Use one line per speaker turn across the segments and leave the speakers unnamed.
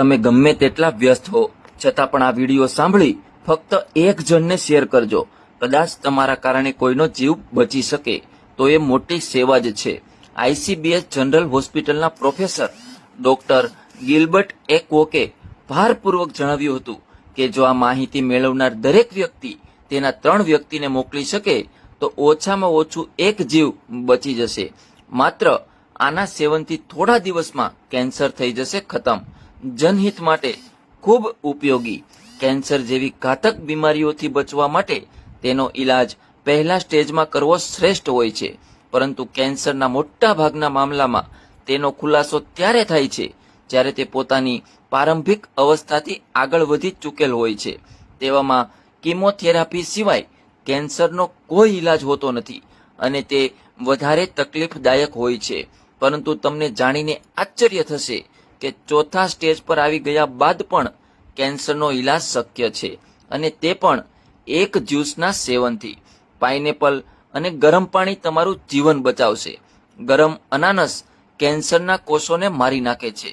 તમે ગમે તેટલા વ્યસ્ત હો છતાં પણ આ વિડીયો સાંભળી ફક્ત એક જણને શેર કરજો. કદાચ તમારા કારણે કોઈનો જીવ બચી શકે તો એ મોટી સેવા જ છે. ICBS જનરલ હોસ્પિટલના પ્રોફેસર ડોક્ટર ગિલબર્ટ એ કોકે ભારપૂર્વક જણાવ્યું હતું કે જો આ માહિતી મેળવનાર દરેક વ્યક્તિ તેના 3 વ્યક્તિને મોકલી શકે તો ઓછામાં ઓછું એક જીવ બચી જશે. માત્ર આના સેવનથી થોડા દિવસમાં કેન્સર થઈ જશે ખતમ. જનહિત માટે ખૂબ ઉપયોગી. કેન્સર જેવી ઘાતક બીમારીઓથી બચવા માટે તેનો ઈલાજ પહેલા સ્ટેજમાં કરવો શ્રેષ્ઠ હોય છે, પરંતુ કેન્સરના મોટા ભાગના મામલામાં તેનો ખુલાસો ત્યારે થાય છે જ્યારે તે પોતાની પ્રારંભિક અવસ્થાથી આગળ વધી ચૂકેલ હોય છે. તેવામાં કીમોથેરાપી સિવાય કેન્સરનો કોઈ ઈલાજ હોતો નથી અને તે વધારે તકલીફદાયક હોય છે. પરંતુ તમને જાણીને આશ્ચર્ય થશે કે ચોથા સ્ટેજ પર આવી ગયા બાદ પણ કેન્સરનો ઈલાજ શક્ય છે, અને તે પણ એક જ્યુસના સેવનથી. પાઇનેપલ અને ગરમ પાણી તમારું જીવન બચાવશે. ગરમ અનાનસ કેન્સરના કોષોને મારી નાખે છે.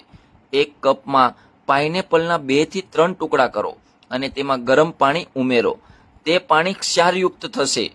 એક કપમાં પાઇનેપલના 2 થી 3 ટુકડા કરો અને તેમાં ગરમ પાણી ઉમેરો. તે પાણી ક્ષારયુક્ત થશે.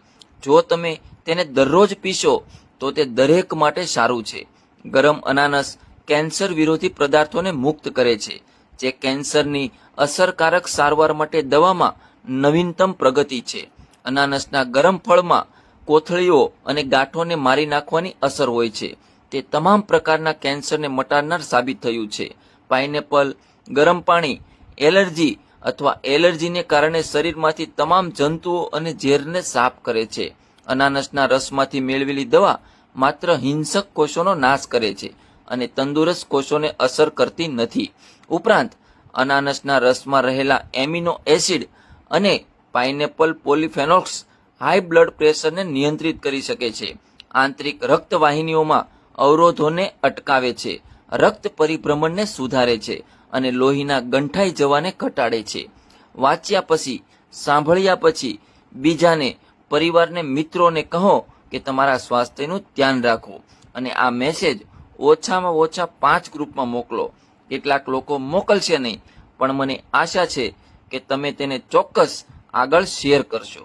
જો તમે તેને દરરોજ પીશો તો તે દરેક માટે સારું છે. ગરમ અનાનસ કેન્સર વિરોધી પદાર્થોને મુક્ત કરે છે, જે કેન્સરની અસરકારક સારવાર માટે દવામાં નવીનતમ પ્રગતિ છે. અનાનસના ગરમ ફળમાં કોથળીઓ અને ગાંઠોને મારી નાખવાની અસર હોય છે. તે તમામ પ્રકારના કેન્સરને મટાડનાર સાબિત થયું છે. પાઇનેપલ ગરમ પાણી એલર્જી અથવા એલર્જીને કારણે શરીરમાંથી તમામ જંતુઓ અને ઝેરને સાફ કરે છે. અનાનસના રસમાંથી મેળવેલી દવા માત્ર હિંસક કોષોનો નાશ કરે છે અને તંદુરસ્ત કોષોને અસર કરતી નથી. ઉપરાંત અનાનસના રસમાં રહેલા એમિનો એસિડ અને પાઇનેપલ પોલિફેનોલ્સ હાઈ બ્લડ પ્રેશરને નિયંત્રિત કરી શકે છે. આંતરિક રક્તવાહિનીઓમાં અવરોધોને અટકાવે છે, રક્ત પરિભ્રમણને સુધારે છે અને લોહીના ગંઠાઈ જવાને ઘટાડે છે. વાંચ્યા પછી, સાંભળ્યા પછી બીજાને, પરિવારને, મિત્રોને કહો કે તમારા સ્વાસ્થ્યનું ધ્યાન રાખો અને આ મેસેજ ઓછામાં ઓછા 5 ગ્રુપમાં મોકલો. કેટલાક લોકો મોકલશે નહીં, પણ મને આશા છે કે તમે તેને ચોક્કસ આગળ શેર કરશો.